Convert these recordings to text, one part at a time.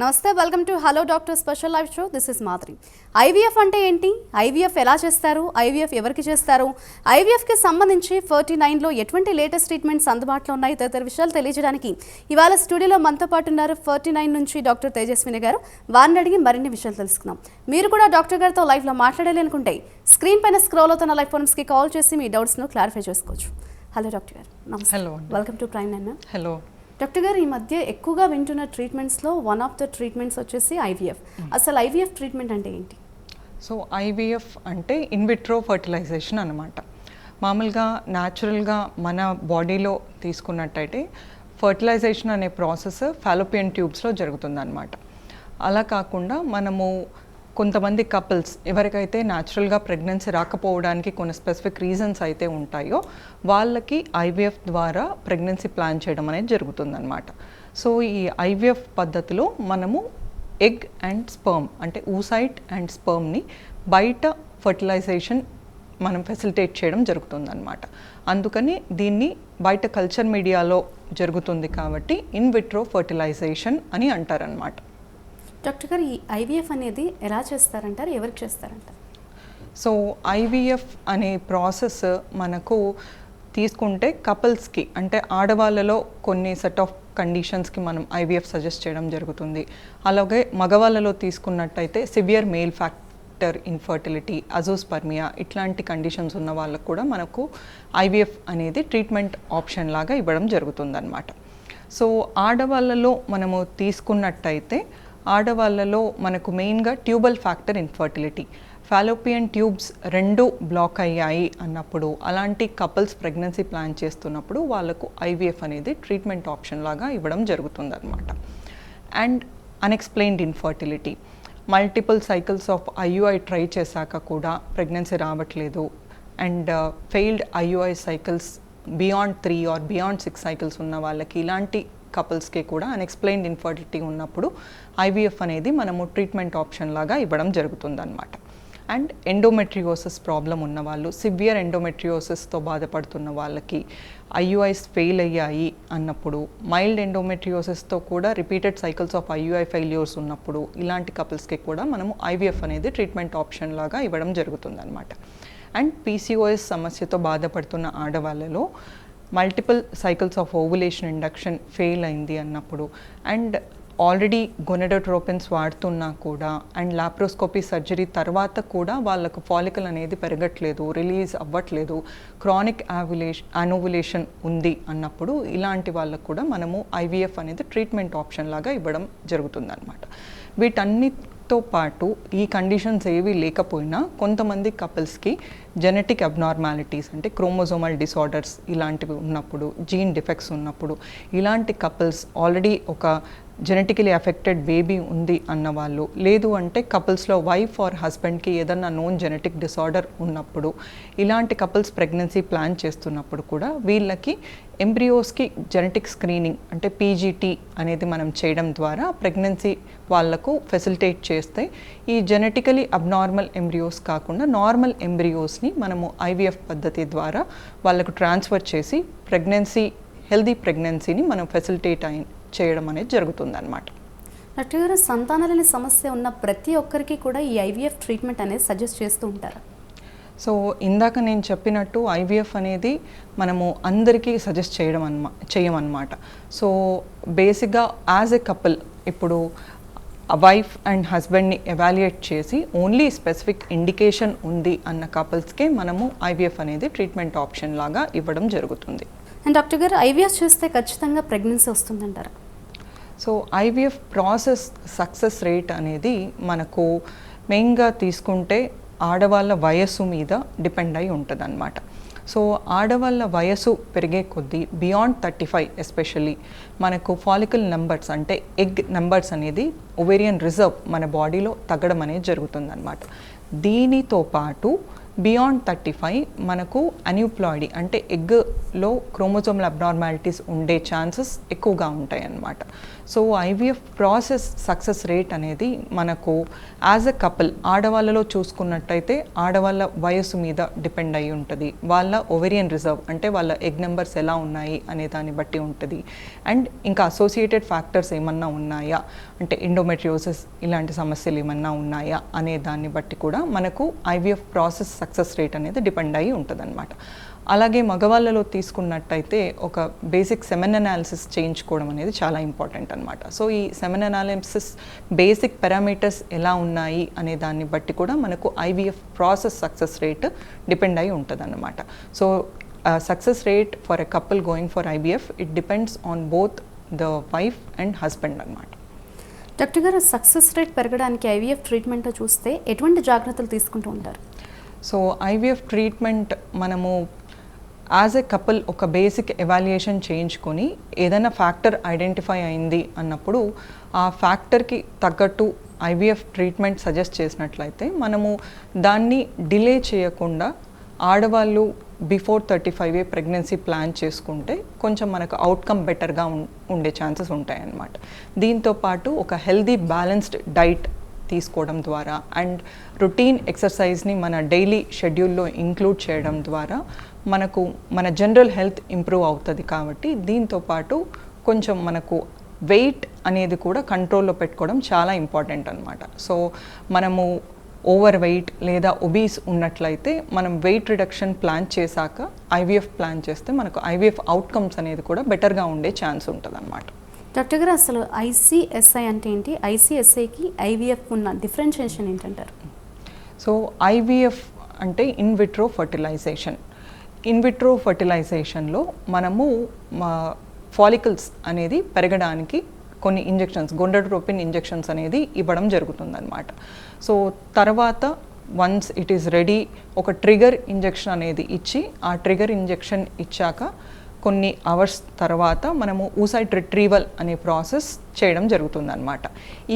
నమస్తే, welcome to hello doctor special live show. This is Madhuri. IVF అంటే ఏంటి, IVF ఎలా చేస్తారు, ఐవీఎఫ్ ఎవరికి చేస్తారు, ఐవీఎఫ్కి సంబంధించి 49లో ఎటువంటి లేటెస్ట్ ట్రీట్మెంట్స్ అందుబాటులో ఉన్నాయి తదితర విషయాలు తెలియజేయడానికి ఇవాళ స్టూడియోలో మనతో పాటు ఉన్నారు 49 నుంచి డాక్టర్ తేజస్విని గారు. వారిని అడిగి మరిన్ని విషయాలు తెలుసుకుందాం. మీరు కూడా డాక్టర్ గారితో లైవ్లో మాట్లాడాలి అనుకుంటే స్క్రీన్ పైన స్క్రోల్ అవుతున్న లైవ్ ఫోన్స్కి కాల్ చేసి మీ డౌట్స్ను క్లారిఫై చేసుకోవచ్చు. హలో డాక్టర్ గారు, నమస్తే. Hello, welcome to prime nine. Hello doctor గారు, ఈ మధ్య ఎక్కువగా వింటున్న ట్రీట్మెంట్స్లో వన్ ఆఫ్ ద ట్రీట్మెంట్స్ వచ్చేసి ఐవీఎఫ్. అసలు ఐవీఎఫ్ ట్రీట్మెంట్ అంటే ఏంటి? సో ఐవీఎఫ్ అంటే ఇన్విట్రో ఫర్టిలైజేషన్ అన్నమాట. మామూలుగా న్యాచురల్గా మన బాడీలో తీసుకున్నట్టయితే ఫర్టిలైజేషన్ అనే ప్రాసెస్ ఫాలోపియన్ ట్యూబ్స్లో జరుగుతుందన్నమాట. అలా కాకుండా మనము కొంతమంది కపుల్స్ ఎవరికైతే న్యాచురల్గా ప్రెగ్నెన్సీ రాకపోవడానికి కొన్ని స్పెసిఫిక్ రీజన్స్ అయితే ఉంటాయో వాళ్ళకి ఐవీఎఫ్ ద్వారా ప్రెగ్నెన్సీ ప్లాన్ చేయడం అనేది జరుగుతుందన్నమాట. సో ఈ ఐవీఎఫ్ పద్ధతిలో మనము ఎగ్ అండ్ స్పర్మ్ అంటే ఊసైట్ అండ్ స్పర్మ్ని బయట ఫర్టిలైజేషన్ మనం ఫెసిలిటేట్ చేయడం జరుగుతుందన్నమాట. అందుకని దీన్ని బయట కల్చర్ మీడియాలో జరుగుతుంది కాబట్టి ఇన్ విట్రో ఫర్టిలైజేషన్ అని అంటారనమాట. డాక్టర్ గారు, ఈ ఐవీఎఫ్ అనేది ఎలా చేస్తారంటారు, ఎవరికి చేస్తారంటారు? సో ఐవీఎఫ్ అనే ప్రాసెస్ మనకు తీసుకుంటే కపుల్స్కి అంటే ఆడవాళ్ళలో కొన్ని సెట్ ఆఫ్ కండిషన్స్కి మనం ఐవీఎఫ్ సజెస్ట్ చేయడం జరుగుతుంది. అలాగే మగవాళ్ళలో తీసుకున్నట్టయితే severe male factor infertility, azoospermia ఇట్లాంటి కండిషన్స్ ఉన్న వాళ్ళకు కూడా మనకు ఐవీఎఫ్ అనేది ట్రీట్మెంట్ ఆప్షన్ లాగా ఇవ్వడం జరుగుతుందన్నమాట. సో ఆడవాళ్ళలో మనము తీసుకున్నట్టయితే ఆడవాళ్ళలో మనకు మెయిన్గా tubal factor infertility, Fallopian tubes రెండు బ్లాక్ అయ్యాయి అన్నప్పుడు అలాంటి కపుల్స్ ప్రెగ్నెన్సీ ప్లాన్ చేస్తున్నప్పుడు వాళ్ళకు ఐవీఎఫ్ అనేది ట్రీట్మెంట్ ఆప్షన్ లాగా ఇవ్వడం జరుగుతుందన్నమాట. And unexplained infertility, multiple cycles of IUI try చేశాక కూడా ప్రెగ్నెన్సీ రావట్లేదు and failed IUI cycles beyond 3 or beyond 6 cycles ఉన్న వాళ్ళకి, ఇలాంటి కపుల్స్కి కూడా అన్ఎక్స్ప్లెయిన్డ్ ఇన్ఫర్టిలిటీ ఉన్నప్పుడు ఐవీఎఫ్ అనేది మనము ట్రీట్మెంట్ ఆప్షన్ లాగా ఇవ్వడం జరుగుతుందన్నమాట. అండ్ ఎండోమెట్రియోసిస్ ప్రాబ్లం ఉన్నవాళ్ళు, సివియర్ ఎండోమెట్రియోసిస్తో బాధపడుతున్న వాళ్ళకి, ఐయుఐస్ ఫెయిల్ అయ్యాయి అన్నప్పుడు, మైల్డ్ ఎండోమెట్రియోసిస్తో కూడా repeated cycles of IUI failures ఉన్నప్పుడు ఇలాంటి కపుల్స్కి కూడా మనము ఐవీఎఫ్ అనేది ట్రీట్మెంట్ ఆప్షన్ లాగా ఇవ్వడం జరుగుతుందన్నమాట. అండ్ పీసీఓఎస్ సమస్యతో బాధపడుతున్న ఆడవాళ్ళలో multiple cycles of ovulation induction fail అయింది అన్నప్పుడు అండ్ ఆల్రెడీ గొనడోట్రోపిన్స్ వాడుతున్నా కూడా అండ్ లాప్రోస్కోపీ సర్జరీ తర్వాత కూడా వాళ్ళకు ఫాలికల్ అనేది పెరగట్లేదు, రిలీజ్ అవ్వట్లేదు, క్రానిక్ అనోవులేషన్ ఉంది అన్నప్పుడు ఇలాంటి వాళ్ళకు కూడా మనము ఐవీఎఫ్ అనేది ట్రీట్మెంట్ ఆప్షన్ లాగా ఇవ్వడం జరుగుతుందన్నమాట. వీటన్నిటితో పాటు ఈ కండిషన్స్ ఏవి లేకపోయినా కొంతమంది కపుల్స్కి జెనెటిక్ అబ్నార్మాలిటీస్ అంటే క్రోమోజోమల్ డిసార్డర్స్ ఇలాంటివి ఉన్నప్పుడు, జీన్ డిఫెక్ట్స్ ఉన్నప్పుడు, ఇలాంటి కపుల్స్ ఆల్రెడీ ఒక జెనెటికలీ అఫెక్టెడ్ బేబీ ఉంది అన్నవాళ్ళు, లేదు అంటే కపుల్స్లో వైఫ్ ఆర్ హస్బెండ్కి ఏదన్నా నోన్ జెనెటిక్ డిసార్డర్ ఉన్నప్పుడు, ఇలాంటి కపుల్స్ ప్రెగ్నెన్సీ ప్లాన్ చేస్తున్నప్పుడు కూడా వీళ్ళకి ఎంబ్రియోస్కి జెనెటిక్ స్క్రీనింగ్ అంటే పీజీటీ అనేది మనం చేయడం ద్వారా ప్రెగ్నెన్సీ వాళ్లకు ఫెసిలిటేట్ చేస్తే ఈ జెనెటికలీ అబ్నార్మల్ ఎంబ్రియోస్ కాకుండా నార్మల్ ఎంబ్రియోస్ని మనము ఐవీఎఫ్ పద్ధతి ద్వారా వాళ్ళకు ట్రాన్స్ఫర్ చేసి హెల్దీ ప్రెగ్నెన్సీని మనం ఫెసిలిటేట్ చేయడం అనేది జరుగుతుందన్నమాట. డాక్టర్ గారు, సంతానాలని సమస్య ఉన్న ప్రతి ఒక్కరికి కూడా ఈ ఐవీఎఫ్ ట్రీట్మెంట్ అనేది సజెస్ట్ చేస్తూ ఉంటారా? సో ఇందాక నేను చెప్పినట్టు ఐవీఎఫ్ అనేది మనము అందరికీ సజెస్ట్ చేయమన్నమాట. సో బేసిక్గా యాజ్ ఎ కపుల్ ఇప్పుడు వైఫ్ అండ్ హస్బెండ్ని ఎవాల్యుయేట్ చేసి ఓన్లీ స్పెసిఫిక్ ఇండికేషన్ ఉంది అన్న కపుల్స్కే మనము ఐవీఎఫ్ అనేది ట్రీట్మెంట్ ఆప్షన్ లాగా ఇవ్వడం జరుగుతుంది. అండ్ డాక్టర్ గారు, ఐవీఎఫ్ చేస్తే ఖచ్చితంగా ప్రెగ్నెన్సీ వస్తుందంటారా? So IVF process success rate అనేది మనకు మెయిన్గా తీసుకుంటే ఆడవాళ్ళ వయస్సు మీద డిపెండ్ అయి ఉంటుంది అన్నమాట. సో ఆడవాళ్ళ వయసు పెరిగే కొద్దీ బియాండ్ 35 ఎస్పెషల్లీ మనకు ఫాలికల్ నెంబర్స్ అంటే ఎగ్ నెంబర్స్ అనేది ఓవేరియన్ రిజర్వ్ మన బాడీలో తగ్గడం అనేది జరుగుతుందన్నమాట. దీనితో పాటు బియాండ్ 35 మనకు అన్యూప్లాయిడీ అంటే ఎగ్లో క్రోమోజోమల్ అబ్నార్మాలిటీస్ ఉండే ఛాన్సెస్ ఎక్కువగా ఉంటాయి అన్నమాట. So IVF process success rate అనేది మనకు యాజ్ ఎ కపుల్ ఆడవాళ్ళలో చూసుకున్నట్టయితే ఆడవాళ్ళ వయసు మీద డిపెండ్ అయి ఉంటుంది, వాళ్ళ ఓవేరియన్ రిజర్వ్ అంటే వాళ్ళ ఎగ్ నెంబర్స్ ఎలా ఉన్నాయి అనే దాన్ని బట్టి ఉంటుంది. అండ్ ఇంకా అసోసియేటెడ్ ఫ్యాక్టర్స్ ఏమన్నా ఉన్నాయా అంటే ఎండోమెట్రియోసిస్ ఇలాంటి సమస్యలు ఏమన్నా ఉన్నాయా అనే దాన్ని బట్టి కూడా మనకు ఐవీఎఫ్ ప్రాసెస్ సక్సెస్ రేట్ అనేది డిపెండ్ అయి ఉంటుంది అనమాట. అలాగే మగవాళ్ళలో తీసుకున్నట్టయితే ఒక బేసిక్ సెమెన్ అనాలిసిస్ చేయించుకోవడం అనేది చాలా ఇంపార్టెంట్ అనమాట. సో ఈ సెమెన్ అనాలిసిస్ బేసిక్ పారామీటర్స్ ఎలా ఉన్నాయి అనే దాన్ని బట్టి కూడా మనకు IVF process success rate depend అయి ఉంటుంది అన్నమాట. So success rate for a couple going for IVF it depends on both the wife and husband అనమాట. డాక్టర్ గారు, సక్సెస్ రేట్ పెరగడానికి ఐవీఎఫ్ ట్రీట్మెంట్లో చూస్తే ఎటువంటి జాగ్రత్తలు తీసుకుంటూ ఉంటారు? సో ఐవీఎఫ్ ట్రీట్మెంట్ మనము యాజ్ ఎ కపుల్ ఒక బేసిక్ ఎవాల్యుయేషన్ చేయించుకొని ఏదైనా ఫ్యాక్టర్ ఐడెంటిఫై అయింది అన్నప్పుడు ఆ ఫ్యాక్టర్కి తగ్గట్టు ఐవీఎఫ్ ట్రీట్మెంట్ సజెస్ట్ చేసినట్లయితే మనము దాన్ని డిలే చేయకుండా ఆడవాళ్ళు బిఫోర్ 35 ప్రెగ్నెన్సీ ప్లాన్ చేసుకుంటే కొంచెం మనకు అవుట్కమ్ బెటర్గా ఉండే ఛాన్సెస్ ఉంటాయన్నమాట. దీంతోపాటు ఒక హెల్దీ బ్యాలెన్స్డ్ డైట్ తీసుకోవడం ద్వారా అండ్ రొటీన్ ఎక్సర్సైజ్ని మన డైలీ షెడ్యూల్లో ఇంక్లూడ్ చేయడం ద్వారా మనకు మన జనరల్ హెల్త్ ఇంప్రూవ్ అవుతుంది. కాబట్టి దీంతోపాటు కొంచెం మనకు వెయిట్ అనేది కూడా కంట్రోల్లో పెట్టుకోవడం చాలా ఇంపార్టెంట్ అనమాట. సో మనము ఓవర్ వెయిట్ లేదా ఒబీస్ ఉన్నట్లయితే మనం వెయిట్ రిడక్షన్ ప్లాన్ చేశాక ఐవీఎఫ్ ప్లాన్ చేస్తే మనకు ఐవీఎఫ్ అవుట్కమ్స్ అనేది కూడా బెటర్గా ఉండే ఛాన్స్ ఉంటుంది అనమాట. డాక్టర్ గారు, అసలు ఐసీఎస్ఐ అంటే ఏంటి? ఐసీఎస్ఐకి ఐవీఎఫ్ ఉన్న డిఫరెన్షియేషన్ ఏంటంటారు? సో ఐవీఎఫ్ అంటే in vitro fertilization. In vitro ఫర్టిలైజేషన్లో మనము ఫాలికల్స్ అనేది పెరగడానికి కొన్ని ఇంజెక్షన్స్, గొండోట్రోపిన్ ఇంజెక్షన్స్ అనేది ఇవ్వడం జరుగుతుందన్నమాట. సో తర్వాత వన్స్ ఇట్ ఈస్ రెడీ ఒక ట్రిగర్ ఇంజెక్షన్ అనేది ఇచ్చి ఆ ట్రిగర్ ఇంజెక్షన్ ఇచ్చాక కొన్ని అవర్స్ తర్వాత మనము ఊసైట్ రిట్రీవల్ అనే ప్రాసెస్ చేయడం జరుగుతుందన్నమాట.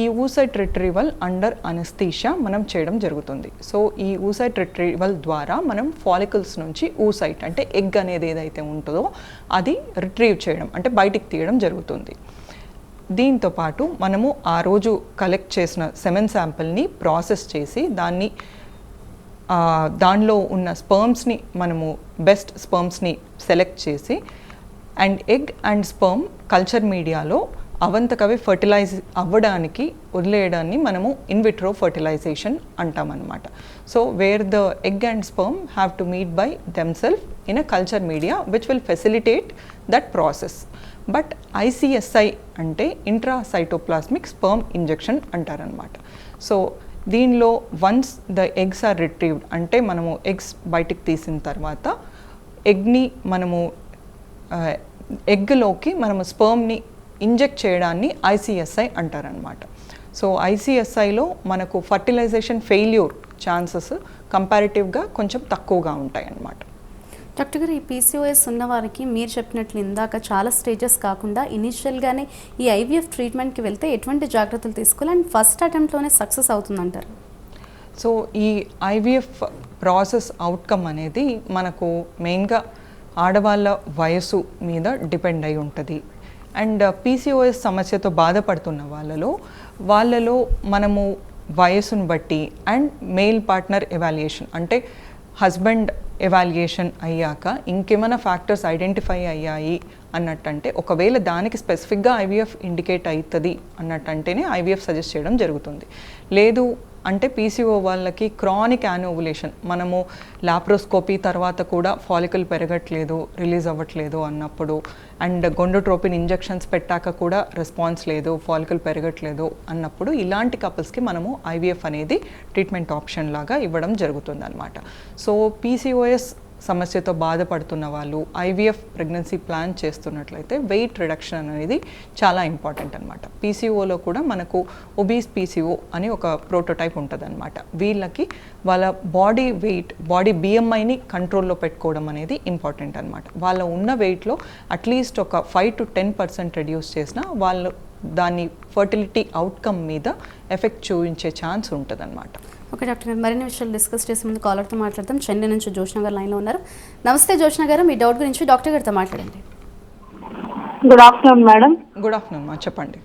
ఈ ఊసైట్ రిట్రీవల్ అండర్ అనస్థీషియా మనం చేయడం జరుగుతుంది. సో ఈ ఊసైట్ రిట్రీవల్ ద్వారా మనం ఫాలికల్స్ నుంచి ఊసైట్ అంటే ఎగ్ అనేది ఏదైతే ఉంటుందో అది రిట్రీవ్ చేయడం అంటే బయటికి తీయడం జరుగుతుంది. దీంతోపాటు మనము ఆ రోజు కలెక్ట్ చేసిన సెమెన్ శాంపిల్ని ప్రాసెస్ చేసి దానిలో ఉన్న స్పర్మ్స్ని మనము బెస్ట్ స్పర్మ్స్ని సెలెక్ట్ చేసి and egg and sperm culture మీడియాలో అవంతకవే ఫర్టిలైజ్ అవ్వడానికి వదిలేయడాన్ని మనము ఇన్ విట్రో ఫర్టిలైజేషన్ అంటామన్నమాట. So where the egg and sperm have to meet by themselves in a culture media which will facilitate that process. But ICSI అంటే intracytoplasmic sperm injection అంటారనమాట. So దీనిలో once the eggs are retrieved అంటే మనము eggs బయటికి తీసిన తర్వాత ఎగ్ని మనము ఎగ్లోకి మనము స్పర్మ్ని ఇంజెక్ట్ చేయడాన్ని ఐసీఎస్ఐ అంటారనమాట. సో ఐసీఎస్ఐలో మనకు ఫర్టిలైజేషన్ ఫెయిల్యూర్ ఛాన్సెస్ కంపారిటివ్గా కొంచెం తక్కువగా ఉంటాయి అన్నమాట. డాక్టర్ గారు, ఈ పీసీఓఎస్ ఉన్నవారికి మీరు చెప్పినట్లు ఇందాక చాలా స్టేజెస్ కాకుండా ఇనిషియల్గానే ఈ ఐవీఎఫ్ ట్రీట్మెంట్కి వెళ్తే ఎటువంటి జాగ్రత్తలు తీసుకోవాలి అండ్ ఫస్ట్ అటెంప్ట్లోనే సక్సెస్ అవుతుందంటారు? సో ఈ ఐవీఎఫ్ ప్రాసెస్ అవుట్కమ్ అనేది మనకు మెయిన్గా ఆడవాళ్ళ వయసు మీద డిపెండ్ అయి ఉంటుంది. అండ్ పీసీఓఎస్ సమస్యతో బాధపడుతున్న వాళ్ళలో మనము వయసును బట్టి అండ్ మెయిల్ పార్ట్నర్ ఎవాల్యుయేషన్ అంటే హస్బెండ్ ఎవాల్యుయేషన్ అయ్యాక ఇంకేమైనా ఫ్యాక్టర్స్ ఐడెంటిఫై అయ్యాయి అన్నట్టంటే ఒకవేళ దానికి స్పెసిఫిక్గా ఐవీఎఫ్ ఇండికేట్ అవుతుంది అన్నట్టంటేనే ఐవీఎఫ్ సజెస్ట్ చేయడం జరుగుతుంది. లేదు అంటే పీసీఓ వాళ్ళకి క్రానిక్ యానోవులేషన్ మనము లాప్రోస్కోపీ తర్వాత కూడా ఫాలికల్ పెరగట్లేదు, రిలీజ్ అవ్వట్లేదు అన్నప్పుడు అండ్ గొండోట్రోపిన్ ఇంజెక్షన్స్ పెట్టాక కూడా రెస్పాన్స్ లేదు, ఫాలికల్ పెరగట్లేదు అన్నప్పుడు ఇలాంటి కపుల్స్కి మనము ఐవీఎఫ్ అనేది ట్రీట్మెంట్ ఆప్షన్ లాగా ఇవ్వడం జరుగుతుంది అనమాట. సో పీసీఓఎస్ సమస్యతో బాధపడుతున్న వాళ్ళు ఐవీఎఫ్ ప్రెగ్నెన్సీ ప్లాన్ చేస్తున్నట్లయితే వెయిట్ రిడక్షన్ అనేది చాలా ఇంపార్టెంట్ అనమాట. పీసీఓలో కూడా మనకు ఒబీస్ పీసీఓ అని ఒక ప్రోటోటైప్ ఉంటుంది అనమాట. వీళ్ళకి వాళ్ళ బాడీ వెయిట్, బాడీ బిఎంఐని కంట్రోల్లో పెట్టుకోవడం అనేది ఇంపార్టెంట్ అనమాట. వాళ్ళ ఉన్న వెయిట్లో అట్లీస్ట్ ఒక 5 to 10% రెడ్యూస్ చేసినా వాళ్ళు దాని ఫర్టిలిటీ అవుట్కమ్ మీద ఎఫెక్ట్ చూపించే ఛాన్స్ ఉంటుంది అనమాట. ఓకే డాక్టర్ గారు, మరిన్ని విషయాలు డిస్కస్ చేసే ముందు కాలర్తో మాట్లాడదాం. చెన్నై నుంచి జోష్న గారు లైన్లో ఉన్నారు. నమస్తే జోష్న గారు, మీ డౌట్ గురించి డాక్టర్ గారితో మాట్లాడండి. Good afternoon madam. Good afternoon మా, చెప్పండి.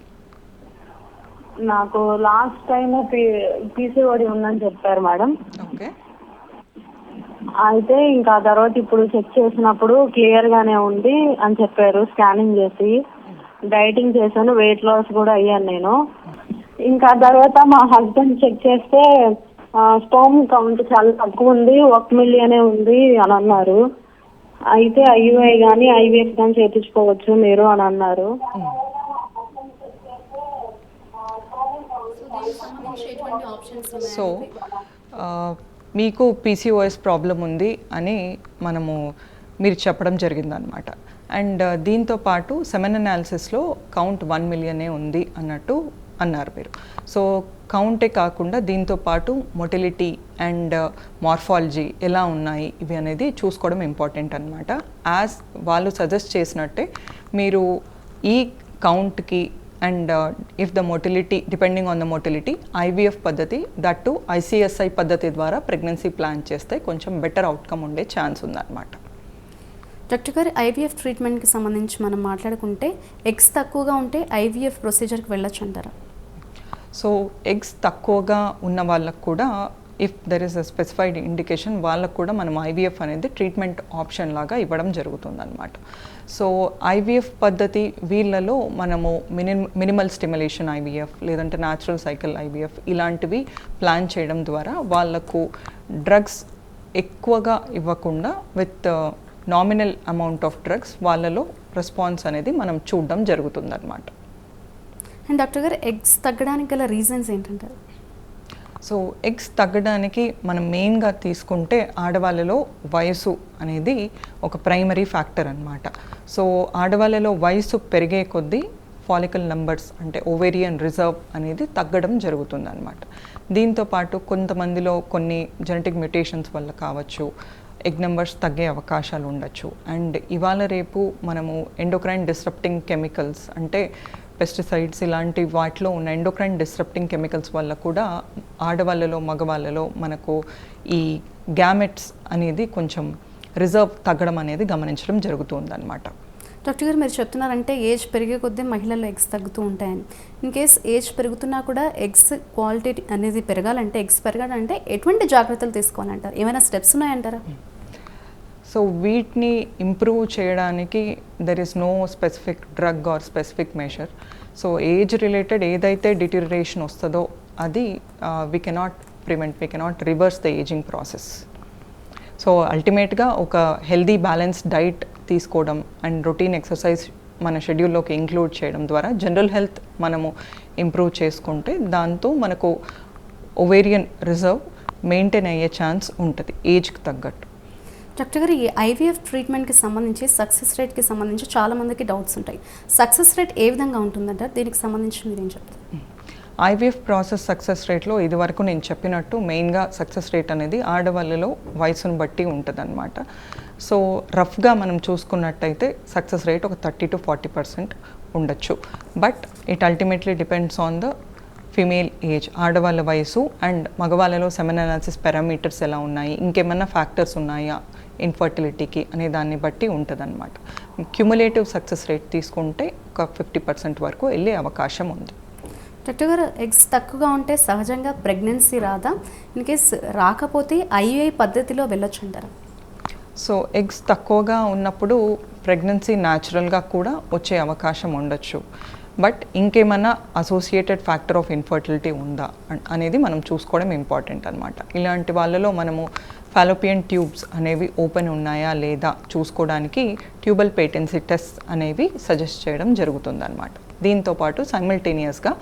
నాకు లాస్ట్ టైం పీసీఓడి ఉందని చెప్పారు మేడం. ఓకే. అయితే ఇంకా తర్వాత ఇప్పుడు చెక్ చేసినప్పుడు క్లియర్ గానే ఉంది అని చెప్పారు. స్కానింగ్ చేసి డైటింగ్ చేశాను, వెయిట్ లాస్ కూడా అయ్యాను నేను. ఇంకా తర్వాత మా హస్బెండ్ చెక్ చేస్తే స్టోమ్ కౌంట్ చాలా తక్కువ ఉంది, 1 మిలియనే ఉంది అని అన్నారు. అయితే ఐయుఐ కానీ ఐవీఎఫ్ కానీ చేయించుకోవచ్చు మీరు అని అన్నారు. సో మీకు పీసీఓఎస్ ప్రాబ్లం ఉంది అని మీరు చెప్పడం జరిగిందనమాట. అండ్ దీంతో పాటు సెమెన్ అనాలిసిస్లో కౌంట్ 1 మిలియనే ఉంది అన్నట్టు అన్నారు మీరు. సో కౌంటే కాకుండా దీంతో పాటు మొటిలిటీ అండ్ మార్ఫాలజీ ఎలా ఉన్నాయి ఇవి అనేది చూసుకోవడం ఇంపార్టెంట్ అనమాట. యాజ్ వాళ్ళు సజెస్ట్ చేసినట్టే మీరు ఈ కౌంట్కి and if the motility depending on the motility IVF పద్ధతి దట్టు ఐసిఎస్ఐ పద్ధతి ద్వారా ప్రెగ్నెన్సీ ప్లాన్ చేస్తే కొంచెం బెటర్ అవుట్కమ్ ఉండే ఛాన్స్ ఉందన్నమాట. డాక్టర్ గారు, ఐవీఎఫ్ ట్రీట్మెంట్కి సంబంధించి మనం మాట్లాడుకుంటే ఎగ్స్ తక్కువగా ఉంటే ఐవీఎఫ్ ప్రొసీజర్కి వెళ్ళొచ్చు అంటారా? సో ఎగ్స్ తక్కువగా ఉన్న వాళ్ళకు కూడా if there is a specified indication వాళ్ళకు కూడా మనం ఐవీఎఫ్ అనేది ట్రీట్మెంట్ ఆప్షన్ లాగా ఇవ్వడం జరుగుతుందన్నమాట. సో ఐవీఎఫ్ పద్ధతి వీళ్ళలో మనము మినిమల్ స్టిమ్యులేషన్ ఐవీఎఫ్ లేదంటే న్యాచురల్ సైకిల్ ఐవీఎఫ్ ఇలాంటివి ప్లాన్ చేయడం ద్వారా వాళ్ళకు డ్రగ్స్ ఎక్కువగా ఇవ్వకుండా with nominal amount of drugs వాళ్ళలో రెస్పాన్స్ అనేది మనం చూడడం జరుగుతుందన్నమాట. అండ్ డాక్టర్ గారు, ఎగ్స్ తగ్గడానికి గల రీజన్స్ ఏంటంటారు? సో ఎగ్స్ తగ్గడానికి మనం మెయిన్గా తీసుకుంటే ఆడవాళ్ళలో వయసు అనేది ఒక ప్రైమరీ ఫ్యాక్టర్ అన్నమాట. సో ఆడవాళ్ళలో వయసు పెరిగే కొద్దీ ఫాలికల్ నంబర్స్ అంటే ఓవేరియన్ రిజర్వ్ అనేది తగ్గడం జరుగుతుందన్నమాట. దీంతోపాటు కొంతమందిలో కొన్ని జెనెటిక్ మ్యుటేషన్స్ వల్ల కావచ్చు ఎగ్ నెంబర్స్ తగ్గే అవకాశాలు ఉండొచ్చు. అండ్ ఇవాళ రేపు మనము ఎండోక్రైన్ డిస్రప్టింగ్ కెమికల్స్ అంటే పెస్టిసైడ్స్ ఇలాంటి వాటిలో ఉన్న ఎండోక్రైన్ డిస్రప్టింగ్ కెమికల్స్ వల్ల కూడా ఆడవాళ్ళలో మగవాళ్ళలో మనకు ఈ గ్యామెట్స్ అనేది కొంచెం రిజర్వ్ తగ్గడం అనేది గమనించడం జరుగుతుందన్నమాట. డాక్టర్ గారు, మీరు చెప్తున్నారంటే ఏజ్ పెరిగే కొద్దీ మహిళల్లో ఎగ్స్ తగ్గుతూ ఉంటాయని. ఇన్ కేస్ ఏజ్ పెరుగుతున్నా కూడా ఎగ్స్ క్వాలిటీ అనేది పెరగాలంటే, ఎగ్స్ పెరగాలంటే ఎటువంటి జాగ్రత్తలు తీసుకోవాలంటారు? ఏమైనా స్టెప్స్ ఉన్నాయంటారా? సో వీటిని ఇంప్రూవ్ చేయడానికి there is no specific drug or specific measure. So age related ఏదైతే డిటెరిరేషన్ వస్తుందో అది we cannot prevent, we cannot reverse the ageing process. So అల్టిమేట్గా ఒక హెల్దీ బ్యాలెన్స్డ్ డైట్ తీసుకోవడం అండ్ రొటీన్ ఎక్సర్సైజ్ మన షెడ్యూల్లోకి ఇంక్లూడ్ చేయడం ద్వారా జనరల్ హెల్త్ మనము ఇంప్రూవ్ చేసుకుంటే దాంతో మనకు ఓవేరియన్ రిజర్వ్ మెయింటైన్ అయ్యే ఛాన్స్ ఉంటుంది ఏజ్కి తగ్గట్టు. డాక్టర్ గారు, ఈ ఐవీఎఫ్ ట్రీట్మెంట్కి సంబంధించి సక్సెస్ రేట్కి సంబంధించి చాలామందికి డౌట్స్ ఉంటాయి. సక్సెస్ రేట్ ఏ విధంగా ఉంటుందంటారు? దీనికి సంబంధించి మీరేం చెప్తారు? ఐవీఎఫ్ ప్రాసెస్ సక్సెస్ రేట్లో ఇదివరకు నేను చెప్పినట్టు మెయిన్గా సక్సెస్ రేట్ అనేది ఆడవాళ్ళలో వయసును బట్టి ఉంటుందన్నమాట. సో రఫ్గా మనం చూసుకున్నట్టయితే సక్సెస్ రేట్ ఒక 30 to 40% ఉండొచ్చు. But it ultimately depends on the female age, ఆడవాళ్ళ వయసు అండ్ మగవాళ్ళలో సెమెన్ అనాలిసిస్ పారామీటర్స్ ఎలా ఉన్నాయి, ఇంకేమన్నా ఫ్యాక్టర్స్ ఉన్నాయా ఇన్ఫర్టిలిటీకి అనే దాన్ని బట్టి ఉంటుందన్నమాట. క్యుములేటివ్ సక్సెస్ రేట్ తీసుకుంటే ఒక 50% వరకు వెళ్ళే అవకాశం ఉంది. డాక్టర్ గారు, ఎగ్స్ తక్కువగా ఉంటే సహజంగా ప్రెగ్నెన్సీ రాదా? ఇన్ కేస్ రాకపోతే ఐయుఐ పద్ధతిలో వెళ్ళొచ్చు అంటారా? సో ఎగ్స్ తక్కువగా ఉన్నప్పుడు ప్రెగ్నెన్సీ న్యాచురల్గా కూడా వచ్చే అవకాశం ఉండొచ్చు. బట్ ఇంకేమన్నా అసోసియేటెడ్ ఫ్యాక్టర్ ఆఫ్ ఇన్ఫర్టిలిటీ ఉందా అనేది మనం చూసుకోవడం ఇంపార్టెంట్ అనమాట. ఇలాంటి వాళ్ళలో మనము ఫాలోపియన్ ట్యూబ్స్ అనేవి ఓపెన్ ఉన్నాయా లేదా చూసుకోవడానికి ట్యూబల్ పేటెన్సీ టెస్ట్ అనేవి సజెస్ట్ చేయడం జరుగుతుందన్నమాట. దీంతోపాటు సైమల్టేనియస్గా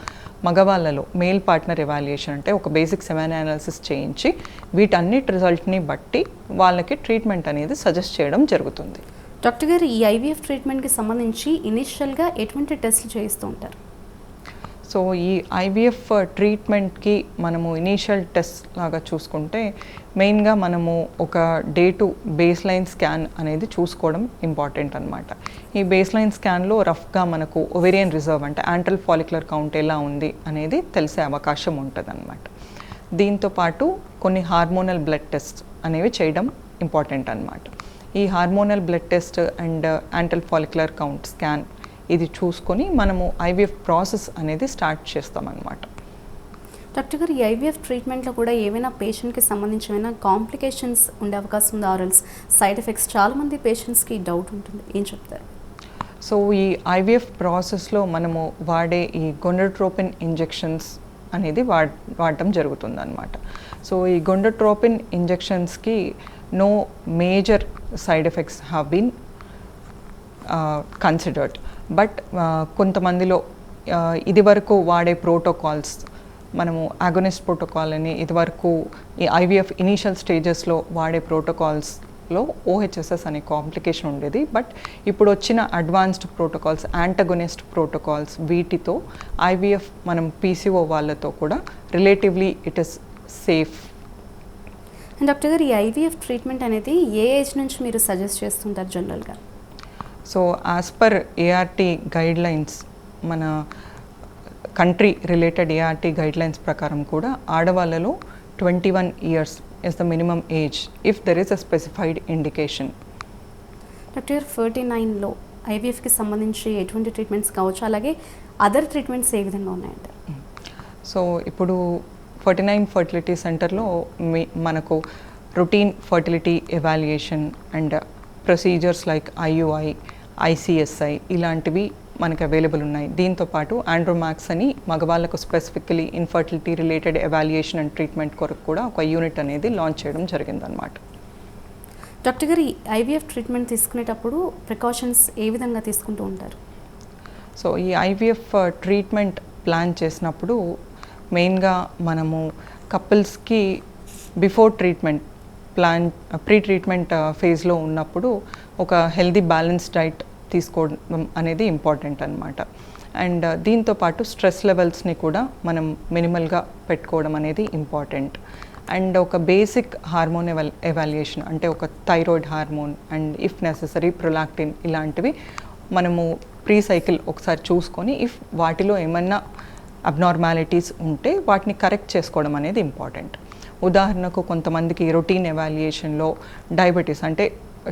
మగవాళ్ళలో మేల్ పార్ట్నర్ ఎవాల్యుయేషన్ అంటే ఒక బేసిక్ సెమెన్ అనాలిసిస్ చేయించి వీటన్నిటి రిజల్ట్ని బట్టి వాళ్ళకి ట్రీట్మెంట్ అనేది సజెస్ట్ చేయడం జరుగుతుంది. డాక్టర్ గారు, ఈ ఐవీఎఫ్ ట్రీట్మెంట్కి సంబంధించి ఇనిషియల్గా ఎటువంటి టెస్ట్లు చేయిస్తూ ఉంటారు? సో ఈ ఐవీఎఫ్ ట్రీట్మెంట్కి మనము ఇనీషియల్ టెస్ట్ లాగా చూసుకుంటే మెయిన్గా మనము ఒక day to base line scan అనేది చూసుకోవడం ఇంపార్టెంట్ అనమాట. ఈ బేస్ లైన్ స్కాన్లో రఫ్గా మనకు ఓవేరియన్ రిజర్వ్ అంటే యాంట్రల్ ఫాలిక్యులర్ కౌంట్ ఎలా ఉంది అనేది తెలిసే అవకాశం ఉంటుంది అనమాట. దీంతో పాటు కొన్ని హార్మోనల్ బ్లడ్ టెస్ట్ అనేవి చేయడం ఇంపార్టెంట్ అన్నమాట. ఈ hormonal blood test and antral follicular count scan ఇది చూసుకొని మనము ఐవీఎఫ్ ప్రాసెస్ అనేది స్టార్ట్ చేస్తామన్నమాట. డాక్టర్ గారు, ఈ ఐవీఎఫ్ ట్రీట్మెంట్లో కూడా ఏమైనా పేషెంట్కి సంబంధించిన కాంప్లికేషన్స్ ఉండే అవకాశం ఉందా, ఆరల్స్ సైడ్ ఎఫెక్ట్స్? చాలామంది పేషెంట్స్కి డౌట్ ఉంటుంది, ఏం చెప్తారు? సో ఈ ఐవీఎఫ్ ప్రాసెస్లో మనము వాడే ఈ గొనాడోట్రోపిన్ ఇంజెక్షన్స్ అనేది వాడటం జరుగుతుంది అనమాట. సో ఈ గొనాడోట్రోపిన్ ఇంజెక్షన్స్కి no major side effects have been considered. But కొంతమందిలో ఇదివరకు వాడే ప్రోటోకాల్స్, మనము అగోనిస్ట్ ప్రోటోకాల్ అని ఇదివరకు ఈ ఐవీఎఫ్ ఇనీషియల్ స్టేజెస్లో వాడే ప్రోటోకాల్స్లో ఓహెచ్ఎస్ఎస్ అనే కాంప్లికేషన్ ఉండేది. బట్ ఇప్పుడు వచ్చిన అడ్వాన్స్డ్ ప్రోటోకాల్స్, యాంటగోనిస్ట్ ప్రోటోకాల్స్, వీటితో ఐవీఎఫ్ మనం పీసీఓ వాళ్ళతో కూడా relatively it is safe. Doctor గారు, ఈ ఐవీఎఫ్ ట్రీట్మెంట్ అనేది ఏ ఏజ్ నుంచి మీరు సజెస్ట్ చేస్తుంటారు జనరల్గా? So as per ART guide lines, మన country related ART guide lines ప్రకారం కూడా ఆడవాళ్ళలో 21 years is the minimum age if there is a specified indication. Doctor గారు, 49లో ఐవీఎఫ్కి సంబంధించి ఎటువంటి ట్రీట్మెంట్స్ కావచ్చు, అలాగే అదర్ ట్రీట్మెంట్స్ ఏ విధంగా ఉన్నాయంట? సో ఇప్పుడు 49 ఫర్టిలిటీ సెంటర్లో మనకు routine fertility evaluation and procedures like IUI, ICSI ఇలాంటివి మనకు అవైలబుల్ ఉన్నాయి. దీంతోపాటు ఆండ్రోమాక్స్ అని మగవాళ్ళకు specifically infertility related evaluation and treatment కొరకు కూడా ఒక యూనిట్ అనేది లాంచ్ చేయడం జరిగిందనమాట. డాక్టర్ గారు, ఈ ఐవీఎఫ్ ట్రీట్మెంట్ తీసుకునేటప్పుడు ప్రికాషన్స్ ఏ విధంగా తీసుకుంటూ ఉంటారు? సో ఈ ఐవీఎఫ్ ట్రీట్మెంట్ ప్లాన్ చేసినప్పుడు మెయిన్గా మనము కపుల్స్కి బిఫోర్ ట్రీట్మెంట్ ప్రీ ట్రీట్మెంట్ ఫేజ్లో ఉన్నప్పుడు ఒక హెల్దీ బ్యాలెన్స్ డైట్ తీసుకోవడం అనేది ఇంపార్టెంట్ అనమాట. అండ్ దీంతోపాటు స్ట్రెస్ లెవెల్స్ని కూడా మనం మినిమల్గా పెట్టుకోవడం అనేది ఇంపార్టెంట్. అండ్ ఒక బేసిక్ హార్మోన్ ఎవాల్యుయేషన్ అంటే ఒక thyroid hormone and if necessary prolactin ఇలాంటివి మనము ప్రీ సైకిల్ ఒకసారి చూసుకొని ఇఫ్ వాటిలో ఏమన్నా అబ్నార్మాలిటీస్ ఉంటే వాటిని కరెక్ట్ చేసుకోవడం అనేది ఇంపార్టెంట్. ఉదాహరణకు కొంతమందికి రొటీన్ ఎవాల్యుయేషన్లో డయాబెటీస్ అంటే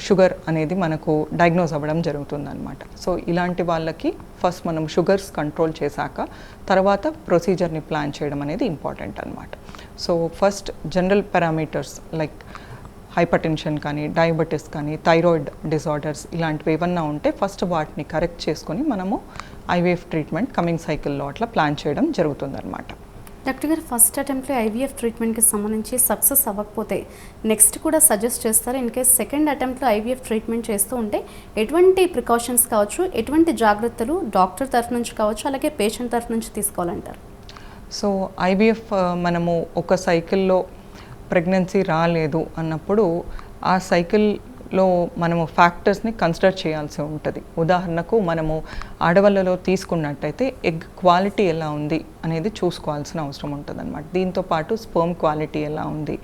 షుగర్ అనేది మనకు డయాగ్నోస్ అవ్వడం జరుగుతుందన్నమాట. సో ఇలాంటి వాళ్ళకి ఫస్ట్ మనం షుగర్స్ కంట్రోల్ చేశాక తర్వాత ప్రొసీజర్ని ప్లాన్ చేయడం అనేది ఇంపార్టెంట్ అనమాట. So first general parameters like hyper tension కానీ, డయాబెటీస్ కానీ, థైరాయిడ్ డిజార్డర్స్ ఇలాంటివి ఏమన్నా ఉంటే ఫస్ట్ వాటిని కరెక్ట్ చేసుకొని మనము ఐవీఎఫ్ ట్రీట్మెంట్ కమింగ్ సైకిల్లో అట్లా ప్లాన్ చేయడం జరుగుతుందన్నమాట. డాక్టర్ గారు, ఫస్ట్ అటెంప్ట్లో ఐవీఎఫ్ ట్రీట్మెంట్కి సంబంధించి సక్సెస్ అవ్వకపోతే నెక్స్ట్ కూడా సజెస్ట్ చేస్తారు? ఇన్ కేస్ సెకండ్ అటెంప్ట్లో ఐవీఎఫ్ ట్రీట్మెంట్ చేస్తూ ఉంటే ఎటువంటి ప్రికాషన్స్ కావచ్చు, ఎటువంటి జాగ్రత్తలు డాక్టర్ తరఫు నుంచి కావచ్చు, అలాగే పేషెంట్ తరఫు నుంచి తీసుకోవాలంటారు? సో ఐవీఎఫ్ మనము ఒక సైకిల్లో ప్రెగ్నెన్సీ రాలేదు అన్నప్పుడు ఆ సైకిల్లో మనము ఫ్యాక్టర్స్ని కన్సిడర్ చేయాల్సి ఉంటుంది. ఉదాహరణకు మనము ఆడవాళ్ళలో తీసుకున్నట్టయితే ఎగ్ క్వాలిటీ ఎలా ఉంది అనేది చూసుకోవాల్సిన అవసరం ఉంటుంది అనమాట. దీంతోపాటు స్పర్మ్ క్వాలిటీ ఎలా ఉంది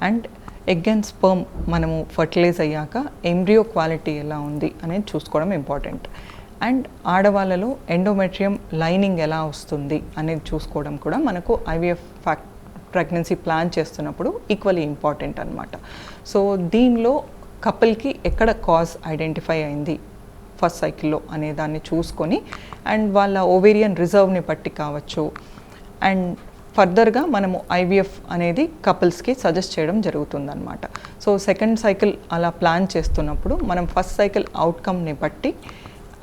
అండ్ ఎగ్ అండ్ స్పర్మ్ మనము ఫర్టిలైజ్ అయ్యాక ఎంబ్రియో క్వాలిటీ ఎలా ఉంది అనేది చూసుకోవడం ఇంపార్టెంట్. అండ్ ఆడవాళ్ళలో ఎండోమెట్రియం లైనింగ్ ఎలా వస్తుంది అనేది చూసుకోవడం కూడా మనకు ఐవీఎఫ్ ప్రెగ్నెన్సీ ప్లాన్ చేస్తున్నప్పుడు ఈక్వల్లీ ఇంపార్టెంట్ అనమాట. సో దీనిలో కపుల్కి ఎక్కడ కాజ్ ఐడెంటిఫై అయింది ఫస్ట్ సైకిల్లో అనే దాన్ని చూసుకొని అండ్ వాళ్ళ ఓవేరియన్ రిజర్వ్ని బట్టి కావచ్చు అండ్ ఫర్దర్గా మనము ఐవీఎఫ్ అనేది కపుల్స్కి సజెస్ట్ చేయడం జరుగుతుందన్నమాట. సో సెకండ్ సైకిల్ అలా ప్లాన్ చేస్తున్నప్పుడు మనం ఫస్ట్ సైకిల్ అవుట్కమ్ని బట్టి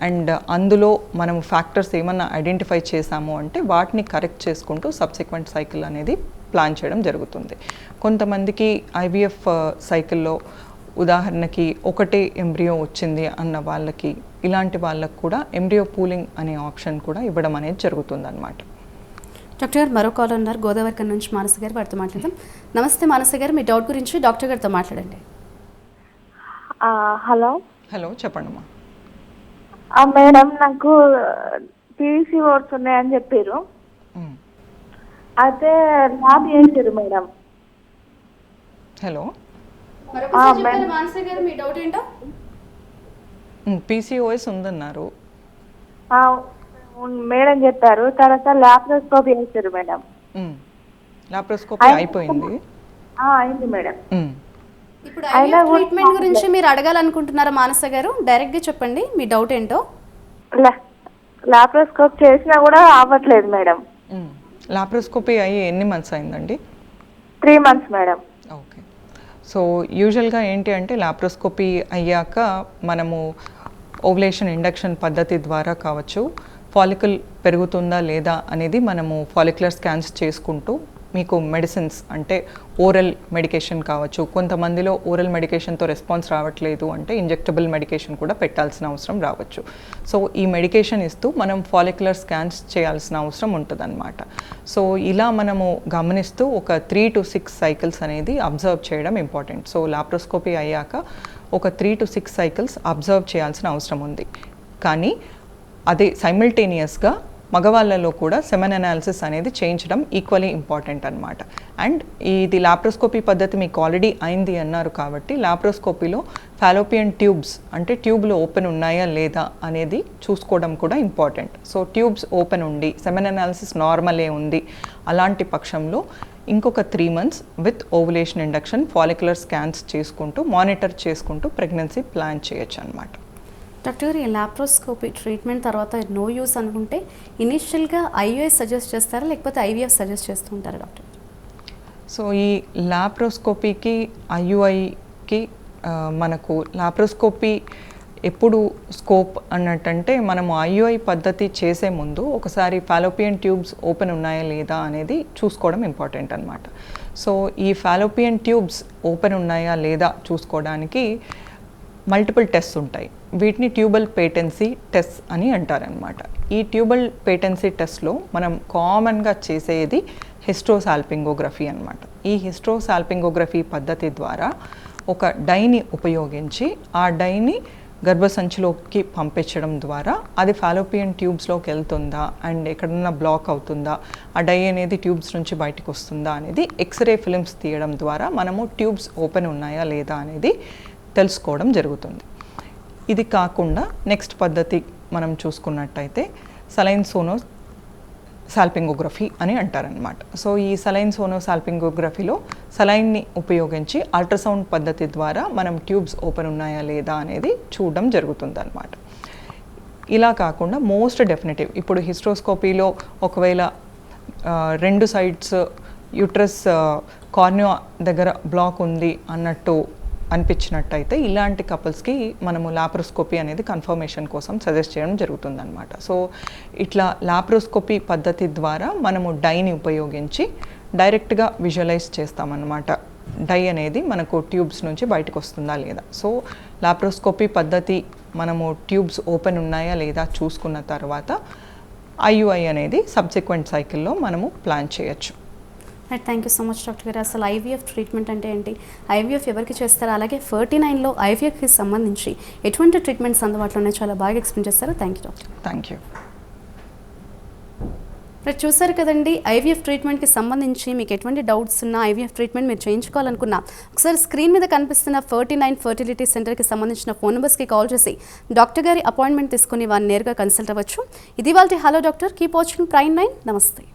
అండ్ అందులో మనం ఫ్యాక్టర్స్ ఏమన్నా ఐడెంటిఫై చేసాము అంటే వాటిని కరెక్ట్ చేసుకుంటూ సబ్సిక్వెంట్ సైకిల్ అనేది ప్లాన్ చేయడం జరుగుతుంది. కొంతమందికి ఐవీఎఫ్ సైకిల్లో ఉదాహరణకి ఒకటే ఎంబ్రియో వచ్చింది అన్న వాళ్ళకి, ఇలాంటి వాళ్ళకు కూడా ఎంబ్రియో పూలింగ్ అనే ఆప్షన్ కూడా ఇవ్వడం అనేది జరుగుతుందన్నమాట. డాక్టర్ గారు, మరో కాల్ ఉన్నారు గోదావరి నుంచి మానస గారు, వారితో మాట్లాడదాం. నమస్తే మానస గారు, మీ డౌట్ గురించి డాక్టర్ గారితో మాట్లాడండి. హలో హలో, చెప్పండమ్మా. మేడం, నాకు పీసీఓస్ ఉన్నాయని చెప్పారు, అయితే ల్యాబ్ చేసారు మేడం. హలో మానస గారు, మీ డౌట్ ఏంటో? పీసీఓఎస్ ఉందన్నారు మేడం చెప్పారు, తర్వాత ల్యాప్రోస్కోపీ చేశారు మేడం. లాప్రోస్కోపీ అయిపోయింది. అయింది మేడం. ఇప్పుడు అయినా ఐవీఎఫ్ కూడా ట్రీట్మెంట్ గురించి మీరు అడగాలనుకుంటున్నారా మానస గారు? డైరెక్ట్గా చెప్పండి మీ డౌట్ ఏంటో. లాప్రోస్కోప్ చేసినా కూడా అవ్వట్లేదు మేడం. లాప్రోస్కోపీ అయ్యి ఎన్ని మంత్స్ అయిందండి? 3 months మేడం. ఓకే. సో యూజువల్గా ఏంటి అంటే లాప్రోస్కోపీ అయ్యాక మనము ఓవులేషన్ ఇండక్షన్ పద్ధతి ద్వారా కావచ్చు, ఫాలికల్ పెరుగుతుందా లేదా అనేది మనము ఫాలిక్యులర్ స్కాన్స్ చేసుకుంటూ మీకు మెడిసిన్స్ అంటే ఓరల్ మెడికేషన్ కావచ్చు, కొంతమందిలో ఓరల్ మెడికేషన్తో రెస్పాన్స్ రావట్లేదు అంటే ఇంజెక్టబుల్ మెడికేషన్ కూడా పెట్టాల్సిన అవసరం రావచ్చు. సో ఈ మెడికేషన్ ఇస్తూ మనం ఫాలిక్యులర్ స్కాన్స్ చేయాల్సిన అవసరం ఉంటుందన్నమాట. సో ఇలా మనము గమనిస్తూ ఒక 3 to 6 cycles అనేది అబ్జర్వ్ చేయడం ఇంపార్టెంట్. సో లాప్రోస్కోపీ అయ్యాక ఒక 3 to 6 cycles అబ్జర్వ్ చేయాల్సిన అవసరం ఉంది. కానీ అదే సైమిల్టేనియస్గా మగవాళ్ళలో కూడా సెమెన్ అనాలిసిస్ అనేది చేయించడం ఈక్వలీ ఇంపార్టెంట్ అనమాట. అండ్ ఇది లాప్రోస్కోపీ పద్ధతి మీకు ఆల్రెడీ అయింది అన్నారు కాబట్టి లాప్రోస్కోపీలో ఫాలోపియన్ ట్యూబ్స్ అంటే ట్యూబ్లు ఓపెన్ ఉన్నాయా లేదా అనేది చూసుకోవడం కూడా ఇంపార్టెంట్. సో ట్యూబ్స్ ఓపెన్ ఉండి సెమెన్ అనాలిసిస్ నార్మలే ఉంది అలాంటి పక్షంలో ఇంకొక 3 months with ovulation induction follicular scans చేసుకుంటూ మానిటర్ చేసుకుంటూ ప్రెగ్నెన్సీ ప్లాన్ చేయొచ్చు అనమాట. డాక్టర్ గారు, ఈ లాప్రోస్కోపీ ట్రీట్మెంట్ తర్వాత నో యూస్ అనుకుంటే ఇనిషియల్గా ఐయుఐ సజెస్ట్ చేస్తారా లేకపోతే ఐవీఎఫ్ సజెస్ట్ చేస్తూ ఉంటారా డాక్టర్? సో ఈ లాప్రోస్కోపీకి ఐయుఐకి మనకు లాప్రోస్కోపీ ఎప్పుడు స్కోప్ అన్నట్టంటే మనము ఐయుఐ పద్ధతి చేసే ముందు ఒకసారి ఫాలోపియన్ ట్యూబ్స్ ఓపెన్ ఉన్నాయా లేదా అనేది చూసుకోవడం ఇంపార్టెంట్ అనమాట. సో ఈ ఫాలోపియన్ ట్యూబ్స్ ఓపెన్ ఉన్నాయా లేదా చూసుకోవడానికి మల్టిపుల్ టెస్ట్స్ ఉంటాయి. వీటిని ట్యూబల్ పేటెన్సీ టెస్ట్ అని అంటారనమాట. ఈ ట్యూబల్ పేటెన్సీ టెస్ట్లో మనం కామన్గా చేసేది హిస్ట్రోసాల్పింగోగ్రఫీ అనమాట. ఈ హిస్ట్రోసాల్పింగోగ్రఫీ పద్ధతి ద్వారా ఒక డైని ఉపయోగించి ఆ డైని గర్భసంచిలోకి పంపించడం ద్వారా అది ఫాలోపియన్ ట్యూబ్స్లోకి వెళ్తుందా అండ్ ఎక్కడన్నా బ్లాక్ అవుతుందా, ఆ డై అనేది ట్యూబ్స్ నుంచి బయటకు వస్తుందా అనేది ఎక్స్రే ఫిలిమ్స్ తీయడం ద్వారా మనము ట్యూబ్స్ ఓపెన్ ఉన్నాయా లేదా అనేది తెలుసుకోవడం జరుగుతుంది. ఇది కాకుండా నెక్స్ట్ పద్ధతి మనం చూసుకున్నట్టయితే సలైన్ సోనో సాల్పింగోగ్రఫీ అని అంటారనమాట. సో ఈ సలైన్ సోనో సాల్పింగోగ్రఫీలో సలైన్ని ఉపయోగించి అల్ట్రాసౌండ్ పద్ధతి ద్వారా మనం ట్యూబ్స్ ఓపెన్ ఉన్నాయా లేదా అనేది చూడడం జరుగుతుంది అనమాట. ఇలా కాకుండా మోస్ట్ డెఫినెటివ్ ఇప్పుడు హిస్ట్రోస్కోపీలో ఒకవేళ 2 sides యూట్రస్ కార్నియా దగ్గర బ్లాక్ ఉంది అన్నట్టు అనిపించినట్టయితే ఇలాంటి కపుల్స్కి మనము లాప్రోస్కోపీ అనేది కన్ఫర్మేషన్ కోసం సజెస్ట్ చేయడం జరుగుతుందన్నమాట. సో ఇట్లా లాప్రోస్కోపీ పద్ధతి ద్వారా మనము డైని ఉపయోగించి డైరెక్ట్గా విజువలైజ్ చేస్తామన్నమాట. డై అనేది మనకు ట్యూబ్స్ నుంచి బయటకు వస్తుందా లేదా. సో లాప్రోస్కోపీ పద్ధతి మనము ట్యూబ్స్ ఓపెన్ ఉన్నాయా లేదా చూసుకున్న తర్వాత ఐయుఐ అనేది సబ్సిక్వెంట్ సైకిల్లో మనము ప్లాన్ చేయొచ్చు. Right, thank you so much doctor గారు. అసలు ఐవీఎఫ్ ట్రీట్మెంట్ అంటే ఏంటి, ఐవీఎఫ్ ఎవరికి చేస్తారు, అలాగే 39లో ఐవీఎఫ్కి సంబంధించి ఎటువంటి ట్రీట్మెంట్స్ అందుబాటులో ఉన్నాయో చాలా బాగా ఎక్స్ప్లెయిన్ చేస్తారు. Thank you doctor. Thank you. Right, చూసారు కదండి, ఐవీఎఫ్ ట్రీట్మెంట్కి సంబంధించి మీకు ఎటువంటి డౌట్స్ ఉన్నా, ఐవీఎఫ్ ట్రీట్మెంట్ మీరు చేయించుకోవాలనుకున్నా ఒకసారి స్క్రీన్ మీద కనిపిస్తున్న 39 ఫర్టిలిటీ సెంటర్కి సంబంధించిన ఫోన్ నెంబర్స్కి కాల్ చేసి డాక్టర్ గారి అపాయింట్మెంట్ తీసుకుని వారిని నేరుగా కన్సల్ట్ అవ్వచ్చు. ఇది వాళ్ళ hello doctor. Keep watching Prime 9. నమస్తే.